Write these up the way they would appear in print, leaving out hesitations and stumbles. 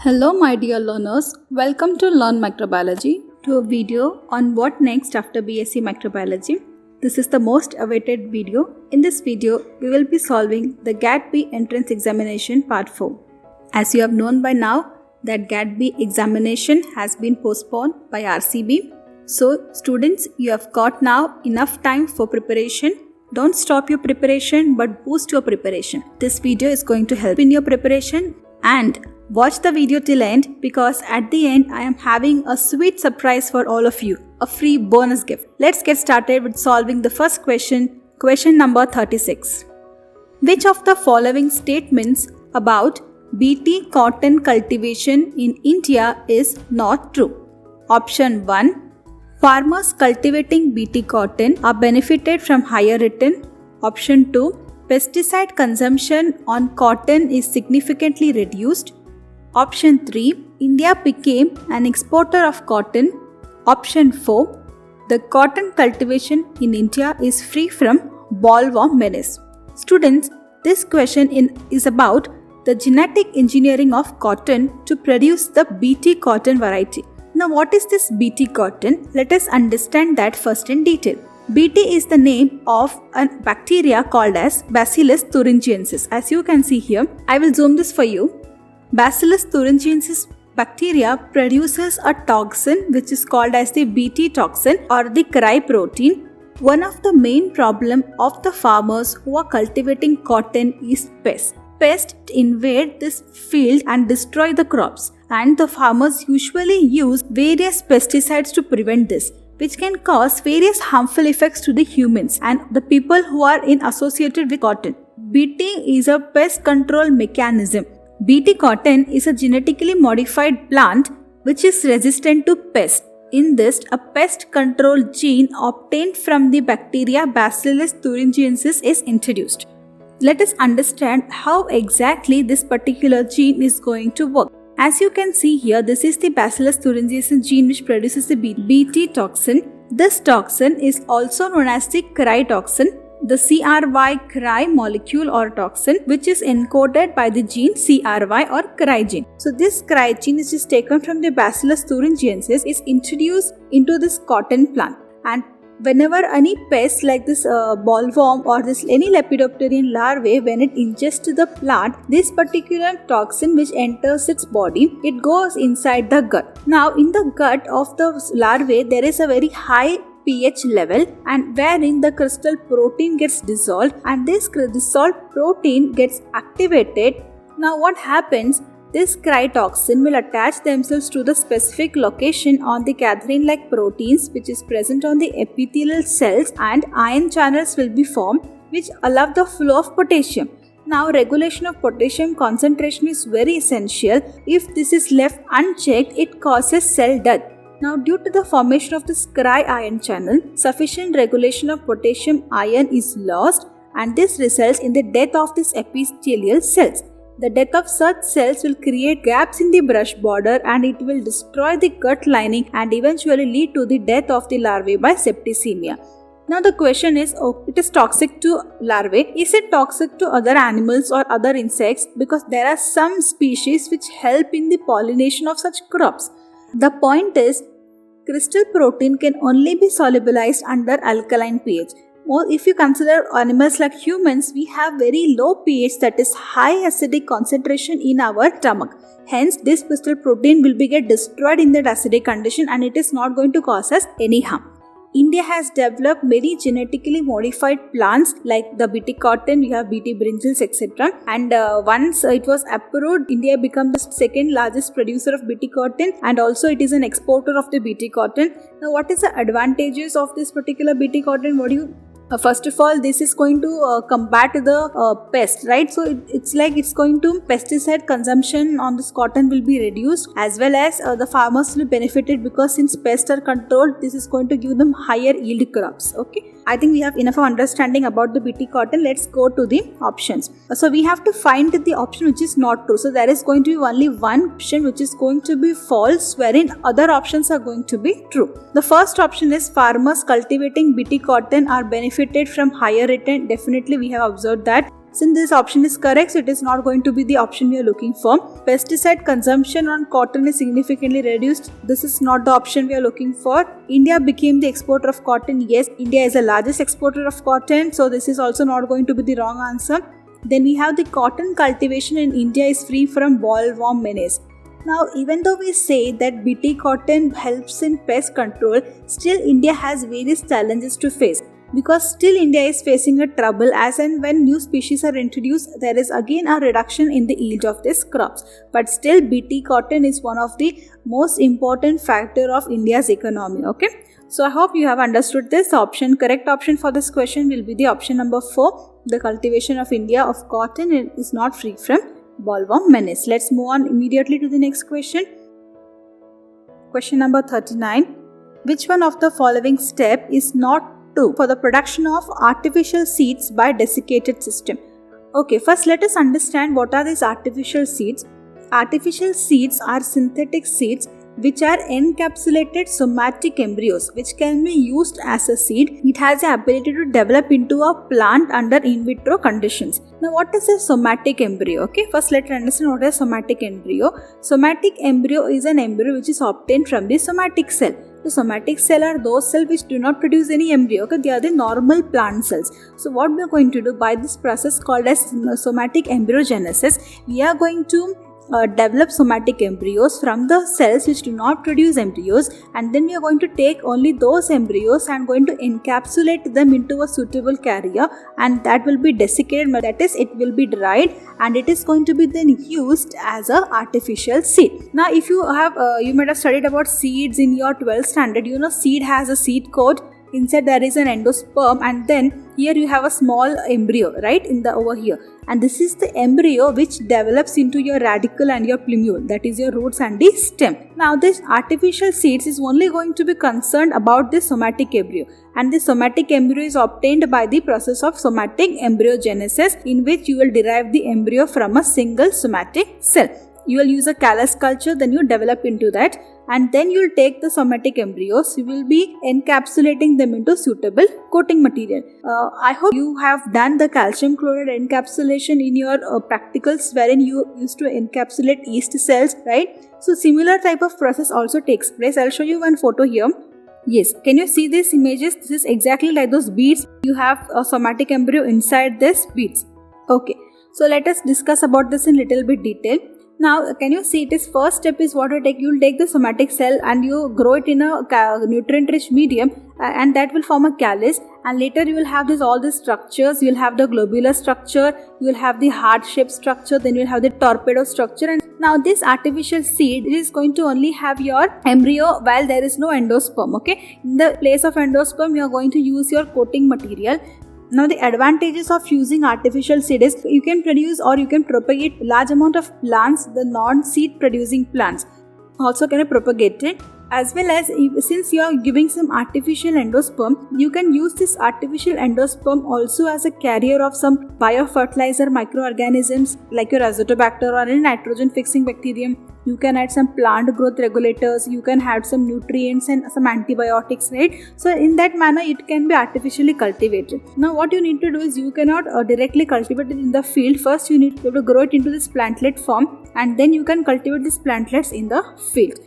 Hello, my dear learners. Welcome to Learn Microbiology, to a video on what next after BSc Microbiology. This is the most awaited video. In this video, we will be solving the GAT-B entrance examination part 4. As you have known by now, that GAT-B examination has been postponed by RCB. So, students, you have got now enough time for preparation. Don't stop your preparation but boost your preparation. This video is going to help in your preparation, and watch the video till end because at the end I am having a sweet surprise for all of you, a free bonus gift. Let's get started with solving the first question, question number 36. Which of the following statements about BT cotton cultivation in India is not true? Option 1. Farmers cultivating BT cotton are benefited from higher return. Option 2. Pesticide consumption on cotton is significantly reduced. Option 3. India became an exporter of cotton. Option 4. The cotton cultivation in India is free from bollworm menace. Students, this question is about the genetic engineering of cotton to produce the BT cotton variety. Now, what is this BT cotton? Let us understand that first in detail. BT is the name of a bacteria called as Bacillus thuringiensis. As you can see here, I will zoom this for you. Bacillus thuringiensis bacteria produces a toxin which is called as the BT toxin or the cry protein. One of the main problem of the farmers who are cultivating cotton is pests. Pests invade this field and destroy the crops, and the farmers usually use various pesticides to prevent this, which can cause various harmful effects to the humans and the people who are associated with cotton. BT is a pest control mechanism. BT cotton is a genetically modified plant which is resistant to pests. In this, a pest control gene obtained from the bacteria Bacillus thuringiensis is introduced. Let us understand how exactly this particular gene is going to work. As you can see here, this is the Bacillus thuringiensis gene which produces the BT toxin. This toxin is also known as the cry toxin, the cry molecule or toxin, which is encoded by the gene cry or cry gene. So this cry gene, which is taken from the Bacillus thuringiensis, is introduced into this cotton plant, and whenever any pest like this bollworm or this any lepidopteran larvae, when it ingests the plant, this particular toxin which enters its body, it goes inside the gut. Now in the gut of the larvae there is a very high pH level, and wherein the crystal protein gets dissolved, and this dissolved protein gets activated. Now what happens? This cry toxin will attach themselves to the specific location on the cadherin-like proteins which is present on the epithelial cells, and ion channels will be formed which allow the flow of potassium. Now, regulation of potassium concentration is very essential. If this is left unchecked, it causes cell death. Now, due to the formation of this cry ion channel, sufficient regulation of potassium ion is lost, and this results in the death of these epithelial cells. The death of such cells will create gaps in the brush border, and it will destroy the gut lining and eventually lead to the death of the larvae by septicemia. Now the question is, it is toxic to larvae. Is it toxic to other animals or other insects? Because there are some species which help in the pollination of such crops. The point is, crystal protein can only be solubilized under alkaline pH. Well, if you consider animals like humans, we have very low pH, that is high acidic concentration in our stomach. Hence, this crystal protein will get destroyed in that acidic condition, and it is not going to cause us any harm. India has developed many genetically modified plants like the BT cotton, we have BT brinjals, etc. And once it was approved, India became the second largest producer of BT cotton, and also it is an exporter of the BT cotton. Now, what is the advantages of this particular BT cotton? First of all, this is going to combat the pest, right? So it's going to pesticide consumption on this cotton will be reduced, as well as the farmers will benefited because since pests are controlled, this is going to give them higher yield crops. Okay, I think we have enough of understanding about the BT cotton. Let's go to the options. So we have to find the option which is not true. So there is going to be only one option which is going to be false, wherein other options are going to be true. The first option is farmers cultivating BT cotton are benefited from higher return. Definitely we have observed that. Since this option is correct, so it is not going to be the option we are looking for. Pesticide consumption on cotton is significantly reduced. This is not the option we are looking for. India became the exporter of cotton. Yes, India is the largest exporter of cotton, so this is also not going to be the wrong answer. Then we have the cotton cultivation in India is free from bollworm menace. Now, even though we say that BT cotton helps in pest control, still India has various challenges to face. Because still India is facing a trouble, as and when new species are introduced, there is again a reduction in the yield of these crops. But still BT cotton is one of the most important factor of India's economy. Okay. So I hope you have understood this option. Correct option for this question will be the option number 4. The cultivation of India of cotton is not free from bollworm menace. Let's move on immediately to the next question. Question number 39. Which one of the following step is not true for the production of artificial seeds by desiccated system? Okay, first let us understand what are these artificial seeds. Artificial seeds are synthetic seeds which are encapsulated somatic embryos which can be used as a seed. It has the ability to develop into a plant under in vitro conditions. Now what is a somatic embryo? Okay, first let us understand what is somatic embryo. Somatic embryo is an embryo which is obtained from the somatic cell. The somatic cell are those cells which do not produce any embryo. Okay, they are the normal plant cells. So what we are going to do by this process called as somatic embryogenesis, we are going to develop somatic embryos from the cells which do not produce embryos, and then we are going to take only those embryos and going to encapsulate them into a suitable carrier, and that will be desiccated, that is it will be dried, and it is going to be then used as a artificial seed. Now if you have you might have studied about seeds in your 12th standard. You know seed has a seed coat. Inside there is an endosperm, and then here you have a small embryo, right, in the over here, and this is the embryo which develops into your radicle and your plumule, that is your roots and the stem. Now this artificial seeds is only going to be concerned about the somatic embryo, and the somatic embryo is obtained by the process of somatic embryogenesis, in which you will derive the embryo from a single somatic cell. You will use a callus culture, then you develop into that, and then you will take the somatic embryos, you will be encapsulating them into suitable coating material. I hope you have done the calcium chloride encapsulation in your practicals, wherein you used to encapsulate yeast cells, right? So similar type of process also takes place. I'll show you one photo here. Yes, can you see these images? This is exactly like those beads. You have a somatic embryo inside this beads. Okay, so let us discuss about this in little bit detail. Now, can you see this first step is what you take? You will take the somatic cell and you grow it in a nutrient-rich medium, and that will form a callus. And later you will have all these structures. You will have the globular structure, you will have the heart-shaped structure, then you will have the torpedo structure. And now this artificial seed is going to only have your embryo while there is no endosperm. Okay, in the place of endosperm, you are going to use your coating material. Now the advantages of using artificial seed is you can produce or you can propagate large amount of plants, the non-seed producing plants also can be propagated, as well as since you are giving some artificial endosperm, you can use this artificial endosperm also as a carrier of some biofertilizer microorganisms like your azotobacter or any nitrogen fixing bacterium. You can add some plant growth regulators, you can add some nutrients and some antibiotics, right? So in that manner it can be artificially cultivated. Now what you need to do is you cannot directly cultivate it in the field. First you need to grow it into this plantlet form, and then you can cultivate these plantlets in the field.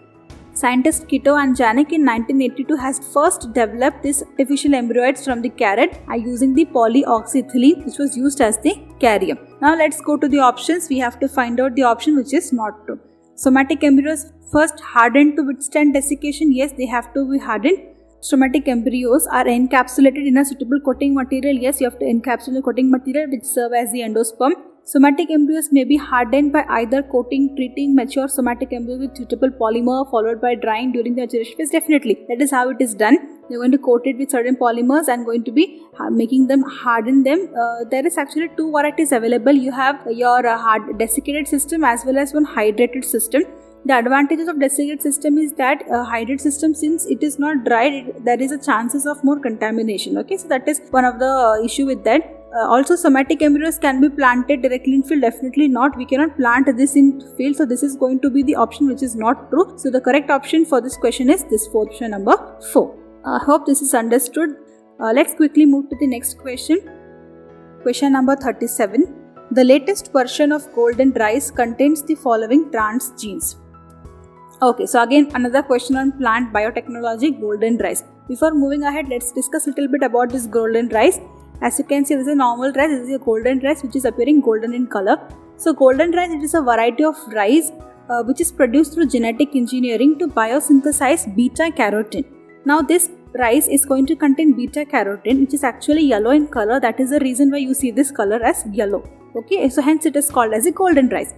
Scientist Kitto and Janek in 1982 has first developed this artificial embryos from the carrot using the polyoxyethylene, which was used as the carrier. Now let's go to the options. We have to find out the option which is not true. Somatic embryos first hardened to withstand desiccation. Yes, they have to be hardened. Somatic embryos are encapsulated in a suitable coating material. Yes, you have to encapsulate coating material which serve as the endosperm. Somatic embryos may be hardened by either treating mature somatic embryo with suitable polymer followed by drying during the maturation phase. Definitely, that is how it is done. They're going to coat it with certain polymers and going to be making them harden them. There is actually two varieties available. You have your hard desiccated system as well as one hydrated system. The advantages of desiccated system is that hydrated system, since it is not dried, there is a chances of more contamination. Okay, so that is one of the issue with that. Also somatic embryos can be planted directly in field. Definitely not. We cannot plant this in field. So this is going to be the option which is not true. So the correct option for this question is this option number 4. I hope this is understood. Let's quickly move to the next question. Question number 37. The latest version of golden rice contains the following trans genes. Okay, so again another question on plant biotechnology, golden rice. Before moving ahead, let's discuss a little bit about this golden rice. As you can see, this is a normal rice, this is a golden rice which is appearing golden in color. So golden rice, it is a variety of rice which is produced through genetic engineering to biosynthesize beta carotene. Now this rice is going to contain beta carotene, which is actually yellow in color. That is the reason why you see this color as yellow. Okay, so hence it is called as a golden rice.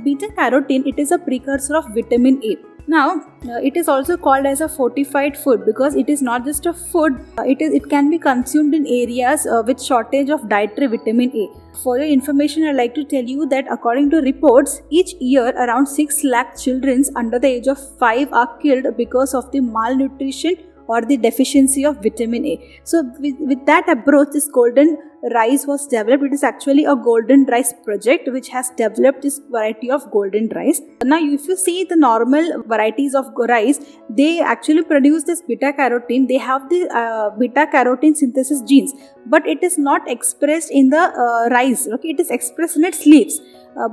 Beta carotene, it is a precursor of vitamin A. Now it is also called as a fortified food because it is not just a food, it can be consumed in areas with shortage of dietary vitamin A. For your information, I'd like to tell you that according to reports, each year around 6 lakh children under the age of 5 are killed because of the malnutrition or the deficiency of vitamin A. So with that approach, this golden rice was developed. It is actually a golden rice project which has developed this variety of golden rice. Now if you see the normal varieties of rice, they actually produce this beta carotene. They have the beta carotene synthesis genes, but it is not expressed in the rice. Okay, it is expressed in its leaves,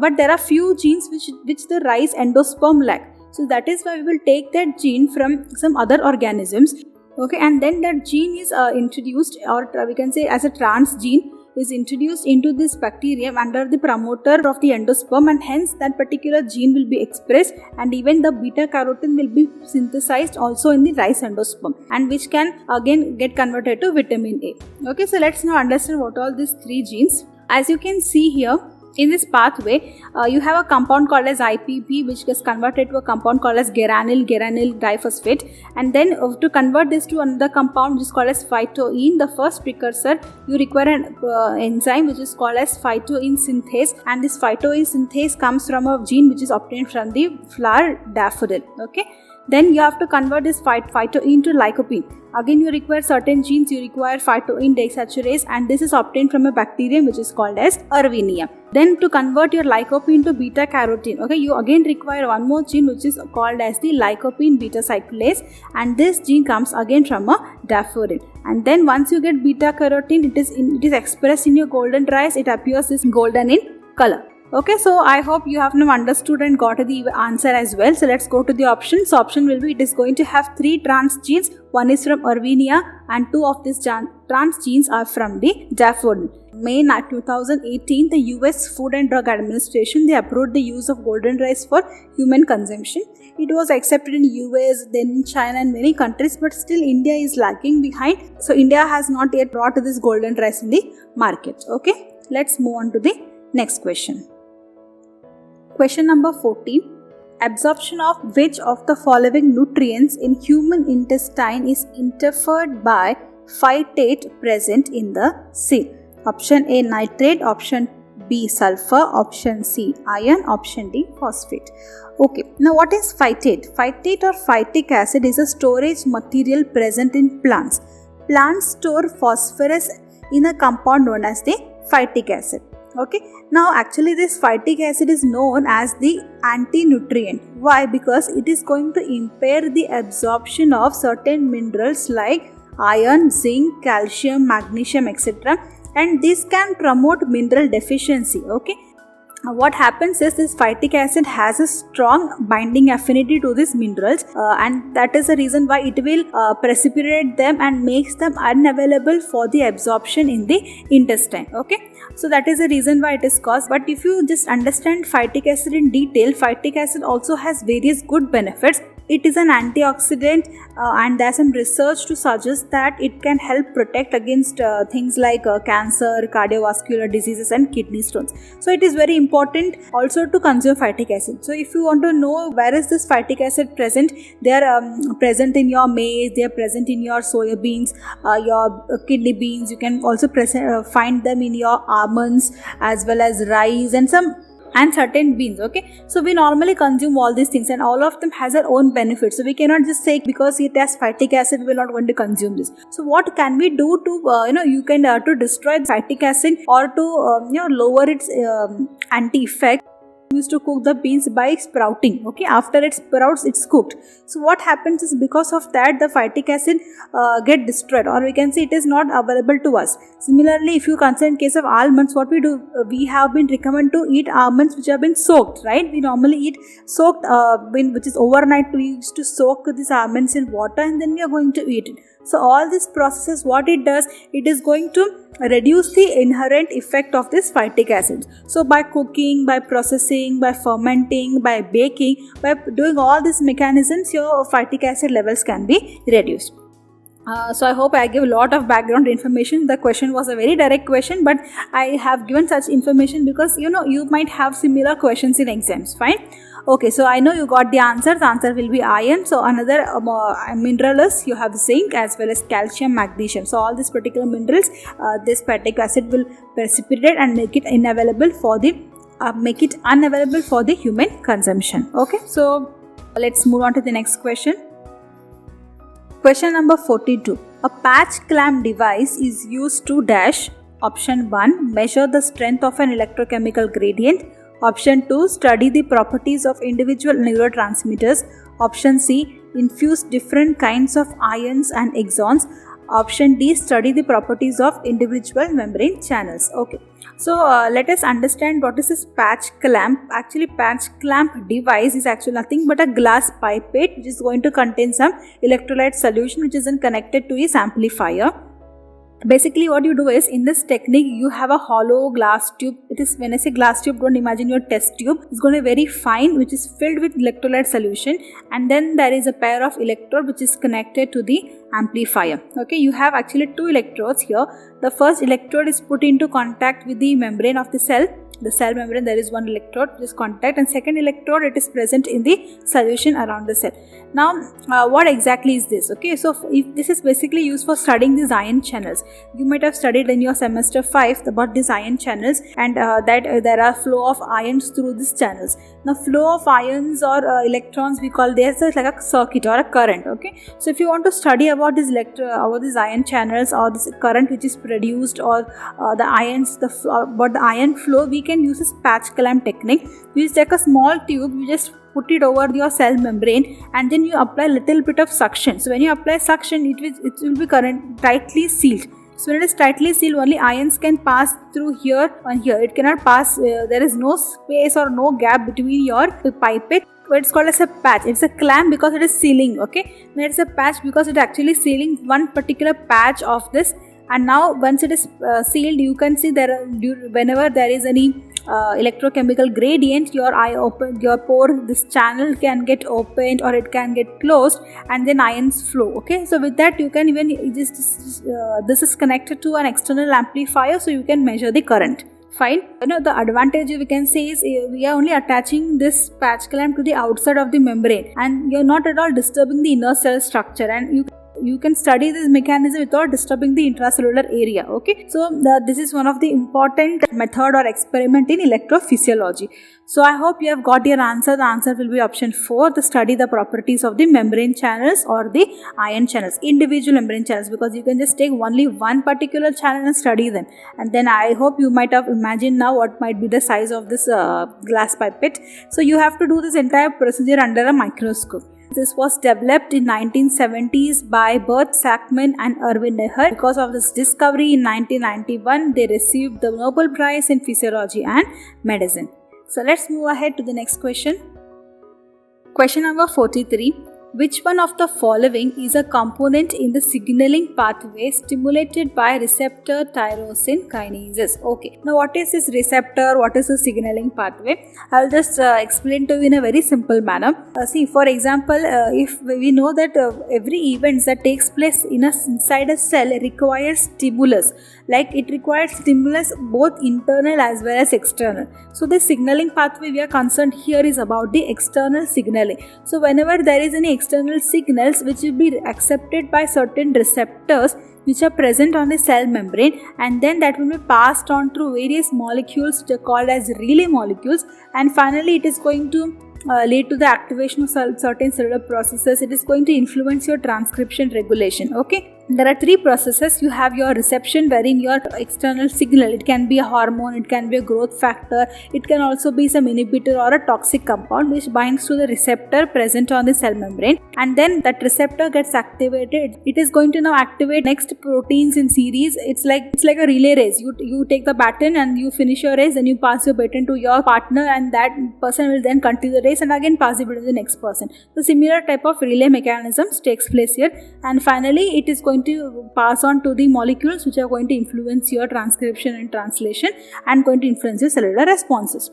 but there are few genes which the rice endosperm lack. So that is why we will take that gene from some other organisms, okay, and then that gene is introduced, or we can say as a transgene is introduced into this bacterium under the promoter of the endosperm, and hence that particular gene will be expressed, and even the beta carotene will be synthesized also in the rice endosperm, and which can again get converted to vitamin A. Okay, so let's now understand what all these three genes. As you can see here, in this pathway, you have a compound called as IPP, which gets converted to a compound called as geranyl diphosphate, and then to convert this to another compound which is called as phytoene, the first precursor, you require an enzyme which is called as phytoene synthase, and this phytoene synthase comes from a gene which is obtained from the flower daffodil. Okay, then you have to convert this phytoene to lycopene. Again, you require certain genes, you require phytoene desaturase, and this is obtained from a bacterium which is called as Erwinia. Then to convert your lycopene to beta carotene, okay, you again require one more gene which is called as the lycopene beta cyclase, and this gene comes again from a daffodil. And then once you get beta carotene, it is expressed in your golden rice. It appears this golden in color. Okay, so I hope you have now understood and got the answer as well. So let's go to the options. So option will be, it is going to have 3 trans genes. One is from Erwinia and 2 of these trans genes are from the daffodil. May 2018, the US Food and Drug Administration, they approved the use of golden rice for human consumption. It was accepted in US, then in China and many countries, but still India is lagging behind. So India has not yet brought this golden rice in the market. Okay, let's move on to the next question. Question number 14. Absorption of which of the following nutrients in human intestine is interfered by phytate present in the seed? Option A, nitrate. Option B, sulfur. Option C, iron. Option D, phosphate. Okay, now what is phytate? Phytate or phytic acid is a storage material present in plants. Plants store phosphorus in a compound known as the phytic acid. Okay, now actually this phytic acid is known as the anti-nutrient. Why? Because it is going to impair the absorption of certain minerals like iron, zinc, calcium, magnesium, etc. And this can promote mineral deficiency. Okay, what happens is this phytic acid has a strong binding affinity to these minerals, and that is the reason why it will precipitate them and makes them unavailable for the absorption in the intestine. Okay, so that is the reason why it is caused. But if you just understand phytic acid in detail, phytic acid also has various good benefits. It is an antioxidant, and there is some research to suggest that it can help protect against things like cancer, cardiovascular diseases and kidney stones. So it is very important also to consume phytic acid. So if you want to know where is this phytic acid present, they are present in your maize, they are present in your soya beans, your kidney beans. You can also find them in your almonds as well as rice and certain beans. Okay, so we normally consume all these things and all of them has their own benefits. So we cannot just say because it has phytic acid we are not going to consume this. So what can we do to you can to destroy phytic acid or to lower its anti effect? used to cook the beans by sprouting. Okay, after it sprouts, it's cooked. So what happens is, because of that, the phytic acid get destroyed, or we can say it is not available to us. Similarly, if you consider in case of almonds, what we do, we have been recommended to eat almonds which have been soaked, right? We normally eat soaked, which is overnight. We used to soak these almonds in water, and then we are going to eat it. So all these processes, what it does, it is going to reduce the inherent effect of this phytic acid. So by cooking, by processing, by fermenting, by baking, by doing all these mechanisms, your phytic acid levels can be reduced. So I hope I give a lot of background information. The question was a very direct question, but I have given such information because you might have similar questions in exams. Fine. Okay, so I know you got the answer. The answer will be iron. So another mineral is, you have zinc as well as calcium, magnesium. So all these particular minerals, this phytic acid will precipitate and make it unavailable for the human consumption. Okay, so let's move on to the next question. Question number 42. A patch clamp device is used to dash. Option 1, measure the strength of an electrochemical gradient. Option 2, study the properties of individual neurotransmitters. Option C, infuse different kinds of ions and exons. Option D, study the properties of individual membrane channels. Okay, so let us understand what is this patch clamp. Actually, patch clamp device is actually nothing but a glass pipette which is going to contain some electrolyte solution which is then connected to its amplifier. Basically what you do is, in this technique you have a hollow glass tube. It is, when I say glass tube, don't imagine your test tube. It's going to be very fine, which is filled with electrolyte solution, and then there is a pair of electrode which is connected to the amplifier. Okay, you have actually two electrodes here. The first electrode is put into contact with the membrane of the cell membrane. There is one electrode which is contact, and second electrode, it is present in the solution around the cell. Now what exactly is this? Okay, so if this is basically used for studying these ion channels. You might have studied in your semester 5 about these ion channels, and that there are flow of ions through these channels. Now flow of ions or electrons, we call this as like a circuit or a current. Okay, so if you want to study about these ion channels or this current which is produced, or the ions, about the ion flow, we can use this patch clamp technique. You just take a small tube, you just put it over your cell membrane, and then you apply a little bit of suction. So when you apply suction, it will be tightly sealed. So when it is tightly sealed, only ions can pass through here and here. It cannot pass, there is no space or no gap between your pipette. It's called as a patch. It's a clamp because it is sealing. Okay, now it's a patch because it is actually sealing one particular patch of this. And now once it is sealed, you can see whenever there is any electrochemical gradient, your pore, this channel can get opened or it can get closed, and then ions flow. Okay, so with that you can even this is connected to an external amplifier, so you can measure the current. Fine. The advantage we can say is, we are only attaching this patch clamp to the outside of the membrane, and you're not at all disturbing the inner cell structure, and you can study this mechanism without disturbing the intracellular area. Okay, so this is one of the important method or experiment in electrophysiology. So I hope you have got your answer. The answer will be option 4, to study the properties of the membrane channels or the ion channels, individual membrane channels, because you can just take only one particular channel and study them. And then I hope you might have imagined now what might be the size of this glass pipette. So you have to do this entire procedure under a microscope. This was developed in 1970s by Bert Sakmann and Erwin Neher. Because of this discovery in 1991, they received the Nobel Prize in Physiology and Medicine. So let's move ahead to the next question. Question number 43. Which one of the following is a component in the signaling pathway stimulated by receptor tyrosine kinases? Okay, now what is this receptor? What is the signaling pathway? I'll just explain to you in a very simple manner. See, for example, if we know that every event that takes place inside a cell requires stimulus. Like it requires stimulus both internal as well as external. So the signaling pathway we are concerned here is about the external signaling. So whenever there is any external signals which will be accepted by certain receptors which are present on the cell membrane, and then that will be passed on through various molecules which are called as relay molecules, and finally it is going to lead to the activation of certain cellular processes. It is going to influence your transcription regulation. Okay, there are three processes. You have your reception, wherein your external signal, it can be a hormone, it can be a growth factor, it can also be some inhibitor or a toxic compound which binds to the receptor present on the cell membrane, and then that receptor gets activated. It is going to now activate next proteins in series. It's like a relay race. You take the baton and you finish your race, then you pass your baton to your partner, and that person will then continue the race and again pass it to the next person. The similar type of relay mechanisms takes place here, and finally it is going to pass on to the molecules which are going to influence your transcription and translation and going to influence your cellular responses.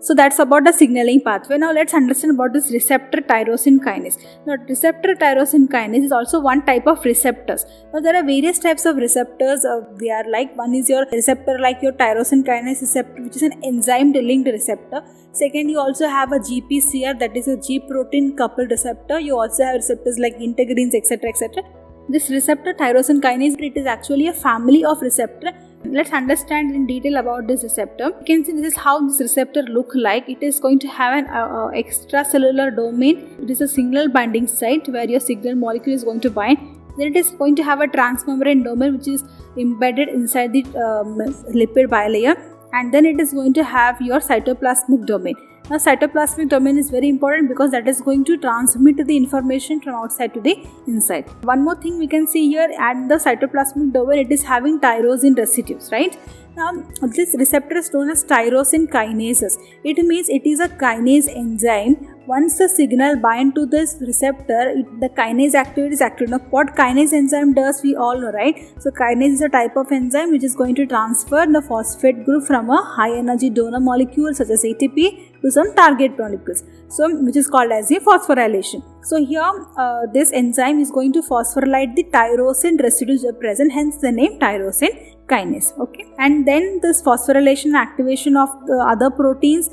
So that's about the signaling pathway. Now let's understand about this receptor tyrosine kinase. Now receptor tyrosine kinase is also one type of receptors. Now there are various types of receptors. They are like, one is your receptor like your tyrosine kinase receptor, which is an enzyme linked receptor. Second, you also have a GPCR, that is a G protein coupled receptor. You also have receptors like integrins, etc., etc. This receptor tyrosine kinase, it is actually a family of receptor. Let's understand in detail about this receptor. You can see this is how this receptor look like. It is going to have an extracellular domain. It is a signal binding site where your signal molecule is going to bind. Then it is going to have a transmembrane domain which is embedded inside the lipid bilayer, and then it is going to have your cytoplasmic domain. Now cytoplasmic domain is very important because that is going to transmit the information from outside to the inside. One more thing we can see here, at the cytoplasmic domain it is having tyrosine residues, right? Now this receptor is known as tyrosine kinases. It means it is a kinase enzyme. Once the signal bind to this receptor, the kinase activity is active. Now what kinase enzyme does, we all know, right? So kinase is a type of enzyme which is going to transfer the phosphate group from a high energy donor molecule such as ATP to some target molecules, so which is called as a phosphorylation. So here this enzyme is going to phosphorylate the tyrosine residues are present, hence the name tyrosine kinase. Okay, and then this phosphorylation activation of the other proteins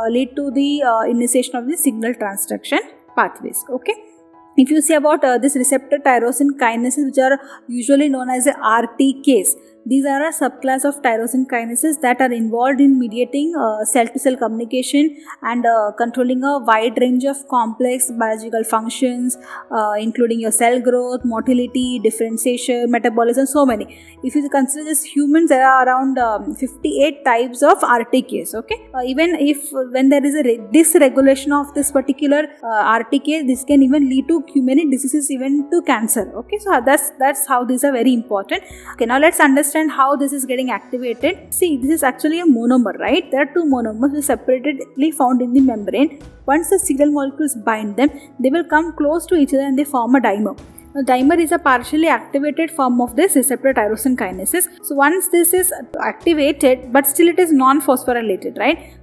lead to the initiation of the signal transduction pathways. Okay, if you see about this receptor tyrosine kinases, which are usually known as a RTKs, these are a subclass of tyrosine kinases that are involved in mediating cell-to-cell communication and controlling a wide range of complex biological functions, including your cell growth, motility, differentiation, metabolism, so many. If you consider just humans, there are around 58 types of RTKs. Okay, even if when there is a dysregulation of this particular RTK, this can even lead to many diseases, even to cancer. Okay, so that's how these are very important. Okay, now let's understand how this is getting activated. See, this is actually a monomer, right? There are two monomers which are separately found in the membrane. Once the signal molecules bind them, they will come close to each other and they form a dimer. Now, dimer is a partially activated form of this receptor tyrosine kinases. So once this is activated, but still it is non-phosphorylated, right?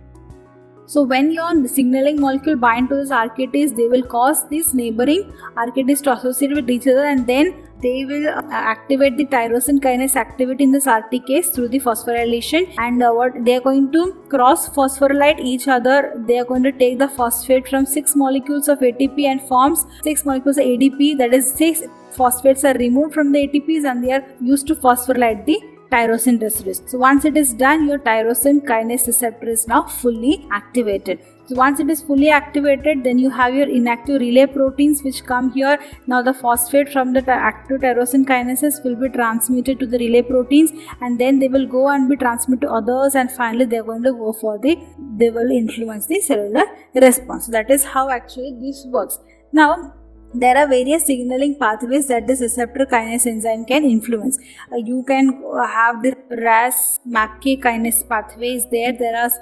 So when your signaling molecule bind to this RKTs, they will cause these neighboring RKTs to associate with each other, and then they will activate the tyrosine kinase activity in this RTKs through the phosphorylation, and what they are going to cross phosphorylate each other. They are going to take the phosphate from 6 molecules of ATP and forms 6 molecules of ADP. That is, 6 phosphates are removed from the ATPs and they are used to phosphorylate the tyrosine residues. So once it is done, your tyrosine kinase receptor is now fully activated. So once it is fully activated, then you have your inactive relay proteins which come here. Now the phosphate from the active tyrosine kinases will be transmitted to the relay proteins, and then they will go and be transmitted to others, and finally they are going to go for they will influence the cellular response. So that is how actually this works. Now there are various signaling pathways that this receptor kinase enzyme can influence. You can have the RAS MAPK kinase pathways there.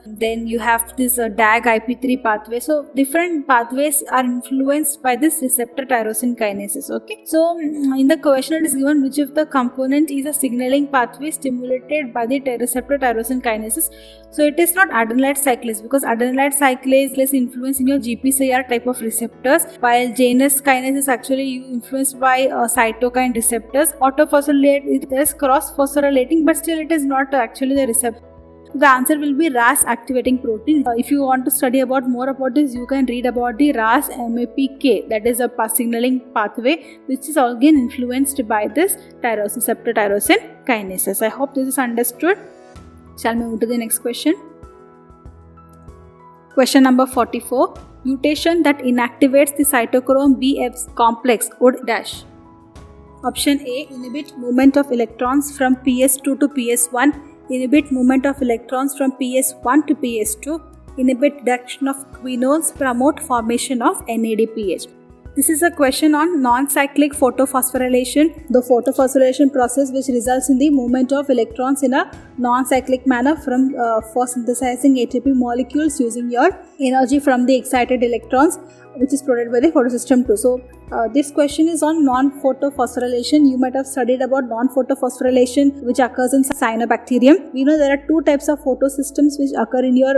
Then you have this DAG IP3 pathway. So different pathways are influenced by this receptor tyrosine kinases. Okay. So in the question it is given which of the component is a signaling pathway stimulated by the receptor tyrosine kinases. So it is not adenylate cyclase, because adenylate cyclase less influence in your GPCR type of receptors, while Janus kinase is actually influenced by cytokine receptors. Autophosphorylate, there is cross phosphorylating, but still it is not actually the receptor. The answer will be RAS activating protein. If you want to study more about this, you can read about the RAS MAPK, that is a signaling pathway which is again influenced by this receptor tyrosine kinases. I hope this is understood. Shall we move to the next question? Question number 44. Mutation that inactivates the cytochrome B complex would dash. Option A, inhibit movement of electrons from PS2 to PS1, inhibit movement of electrons from PS1 to PS2, inhibit reduction of quinones, promote formation of NADPH. This is a question on non-cyclic photophosphorylation, the photophosphorylation process which results in the movement of electrons in a non-cyclic manner for synthesizing ATP molecules using your energy from the excited electrons, which is provided by the photosystem 2. So this question is on non-photophosphorylation. You might have studied about non-photophosphorylation which occurs in cyanobacterium. We know there are two types of photosystems which occur in your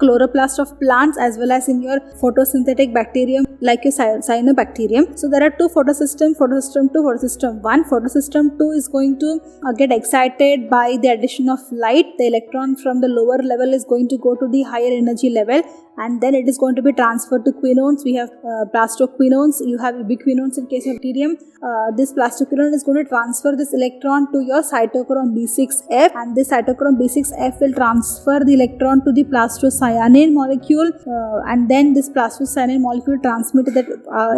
chloroplast of plants as well as in your photosynthetic bacterium like your cyanobacterium. So there are two photosystems, photosystem 2, photosystem 1. Photosystem 2 is going to get excited by the addition of light. The electron from the lower level is going to go to the higher energy level, and then it is going to be transferred to quinones. We have plastoquinones, you have ubiquinones in case of bacterium. This plastoquinone is going to transfer this electron to your cytochrome B6F, and this cytochrome B6F will transfer the electron to the plastocyanine molecule, and then this plastocyanine molecule transmits that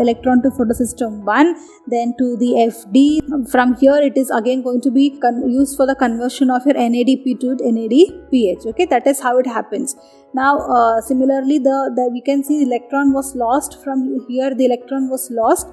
electron to photosystem 1, then to the FD. From here it is again going to be used for the conversion of your NADP to NADPH. Okay, that is how it happens. Now similarly we can see the electron was lost. From here the electron was lost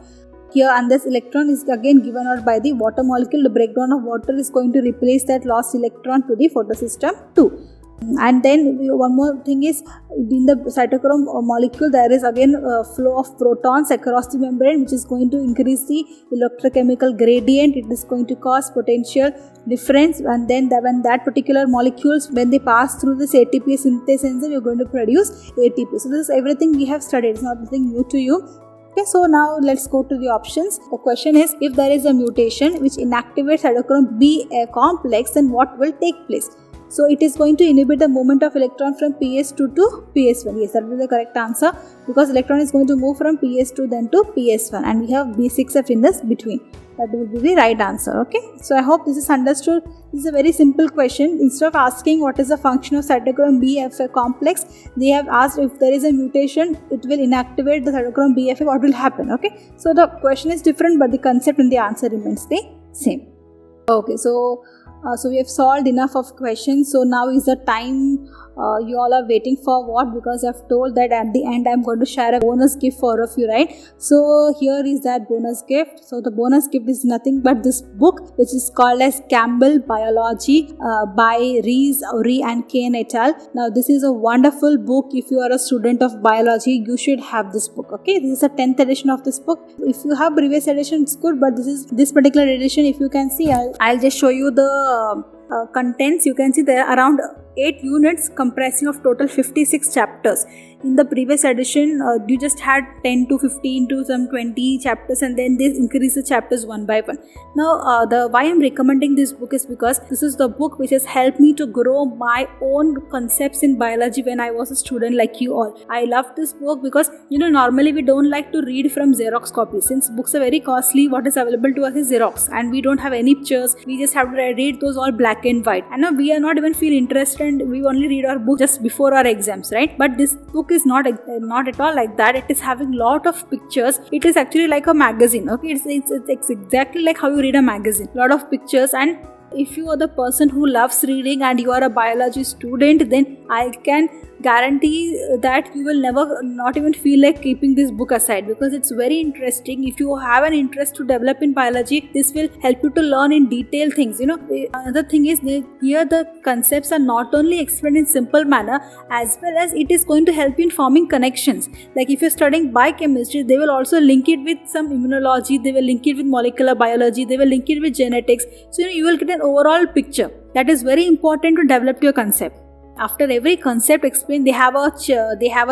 here, and this electron is again given out by the water molecule. The breakdown of water is going to replace that lost electron to the photosystem 2. And then one more thing is, in the cytochrome molecule there is again a flow of protons across the membrane, which is going to increase the electrochemical gradient. It is going to cause potential difference, and then when that particular molecules, when they pass through this ATP synthase enzyme, you're going to produce ATP. So this is everything we have studied. It's not nothing new to you. Okay, so now let's go to the options. The question is, if there is a mutation which inactivates cytochrome B complex, then what will take place? So it is going to inhibit the movement of electron from PS2 to PS1. Yes, that will be the correct answer, because electron is going to move from PS2 then to PS1, and we have B6F in this between. That will be the right answer. Okay, so I hope this is understood. This is a very simple question. Instead of asking what is the function of cytochrome BF complex, they have asked if there is a mutation, it will inactivate the cytochrome BF, what will happen. Okay, so the question is different, but the concept and the answer remains the same. Okay, so we have solved enough of questions. So now is the time you all are waiting for. What? Because I've told that at the end I'm going to share a bonus gift for all of you, right? So here is that bonus gift. So the bonus gift is nothing but this book, which is called as Campbell Biology by Rees, Uri and Kane et al. Now this is a wonderful book. If you are a student of biology, you should have this book. Okay, this is a 10th edition of this book. If you have previous edition, it's good, but this particular edition, if you can see, I'll just show you the contents. You can see there are around 8 units comprising of total 56 chapters. In the previous edition, you just had 10 to 15 to some 20 chapters, and then they increase the chapters one by one. Now, why I'm recommending this book is because this is the book which has helped me to grow my own concepts in biology when I was a student like you all. I love this book because, normally we don't like to read from Xerox copies. Since books are very costly, what is available to us is Xerox, and we don't have any pictures. We just have to read those all black and white. And now we are not even feel interested, and we only read our book just before our exams, right? But this book is not at all like that. It is having lot of pictures. It is actually like a magazine. Okay, it's exactly like how you read a magazine. Lot of pictures, and if you are the person who loves reading and you are a biology student, then I can guarantee that you will never not even feel like keeping this book aside, because it's very interesting. If you have an interest to develop in biology, this will help you to learn in detail things. Another thing is, here the concepts are not only explained in simple manner, as well as it is going to help you in forming connections. Like if you're studying biochemistry, they will also link it with some immunology, they will link it with molecular biology, they will link it with genetics. So you will get an overall picture. That is very important to develop your concept. After every concept explained, they have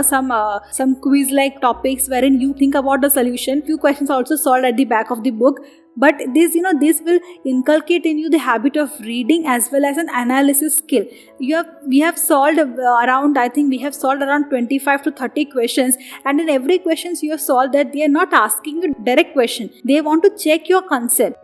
some quiz like topics wherein you think about the solution. Few questions are also solved at the back of the book. But this will inculcate in you the habit of reading as well as an analysis skill. We have solved around 25 to 30 questions, and in every questions you have solved that they are not asking a direct question. They want to check your concept.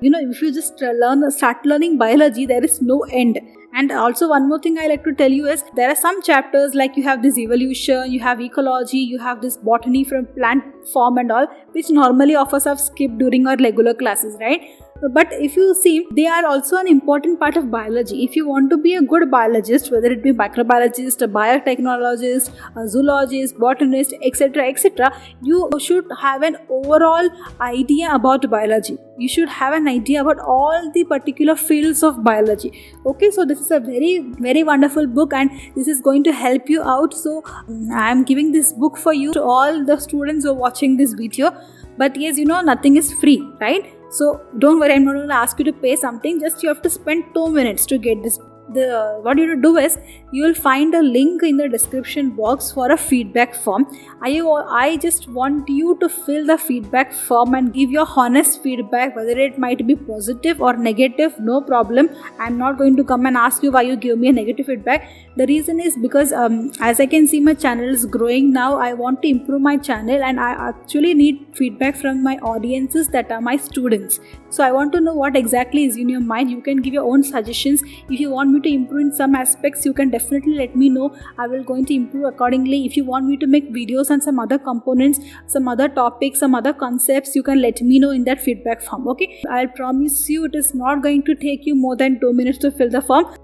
If you just start learning biology, there is no end. And also one more thing I like to tell you is there are some chapters like you have this evolution, you have ecology, you have this botany from plant form and all, which normally of us have skipped during our regular classes, right? But if you see, they are also an important part of biology. If you want to be a good biologist, whether it be microbiologist, a biotechnologist, a zoologist, botanist, etc., etc., you should have an overall idea about biology. You should have an idea about all the particular fields of biology. Okay, so this is a very, very wonderful book, and this is going to help you out. So I am giving this book for you to all the students who are watching this video. But yes, nothing is free, right? So don't worry, I'm not going to ask you to pay something. Just you have to spend 2 minutes to get this. What you do is you will find a link in the description box for a feedback form. I just want you to fill the feedback form and give your honest feedback, whether it might be positive or negative, no problem. I'm not going to come and ask you why you give me a negative feedback. The reason is because as I can see, my channel is growing now. I want to improve my channel, and I actually need feedback from my audiences that are my students. So I want to know what exactly is in your mind. You can give your own suggestions. If you want me to improve in some aspects, you can definitely let me know. I will going to improve accordingly. If you want me to make videos on some other components, some other topics, some other concepts, you can let me know in that feedback form. Okay, I'll promise you it is not going to take you more than 2 minutes to fill the form.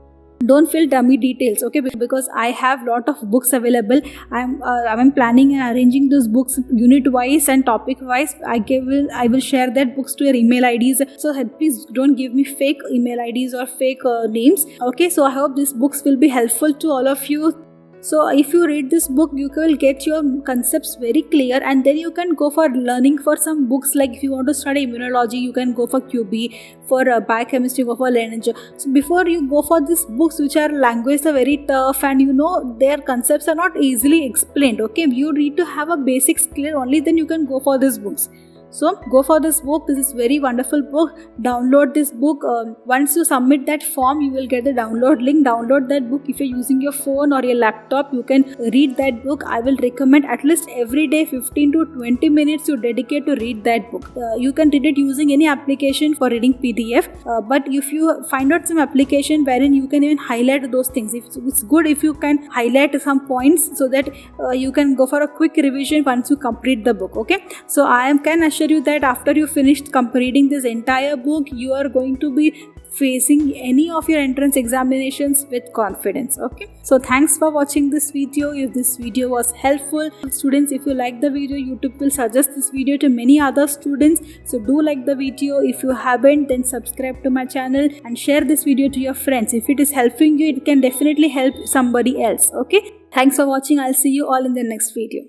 Don't fill dummy details, okay? Because I have lot of books available. I'm planning and arranging those books unit wise and topic wise. I will share that books to your email IDs. So please don't give me fake email IDs or fake names. Okay, so I hope these books will be helpful to all of you. So if you read this book, you will get your concepts very clear, and then you can go for learning for some books. Like if you want to study immunology, you can go for QB. For biochemistry, go for Leninger. So before you go for these books, which are language are very tough, and their concepts are not easily explained. Okay, you need to have a basics clear. Only then you can go for these books. So go for this book. This is very wonderful book. Download this book. Once you submit that form, you will get the download link. Download that book. If you're using your phone or your laptop, you can read that book. I will recommend at least every day 15 to 20 minutes you dedicate to read that book. You can read it using any application for reading PDF. But if you find out some application wherein you can even highlight those things, it's good if you can highlight some points so that you can go for a quick revision once you complete the book. Okay, so I can assure you that after you finish reading this entire book, you are going to be facing any of your entrance examinations with confidence. Okay, so thanks for watching this video. If this video was helpful, students, if you like the video, YouTube will suggest this video to many other students. So do like the video. If you haven't, then subscribe to my channel and share this video to your friends. If it is helping you, it can definitely help somebody else. Okay, thanks for watching. I'll see you all in the next video.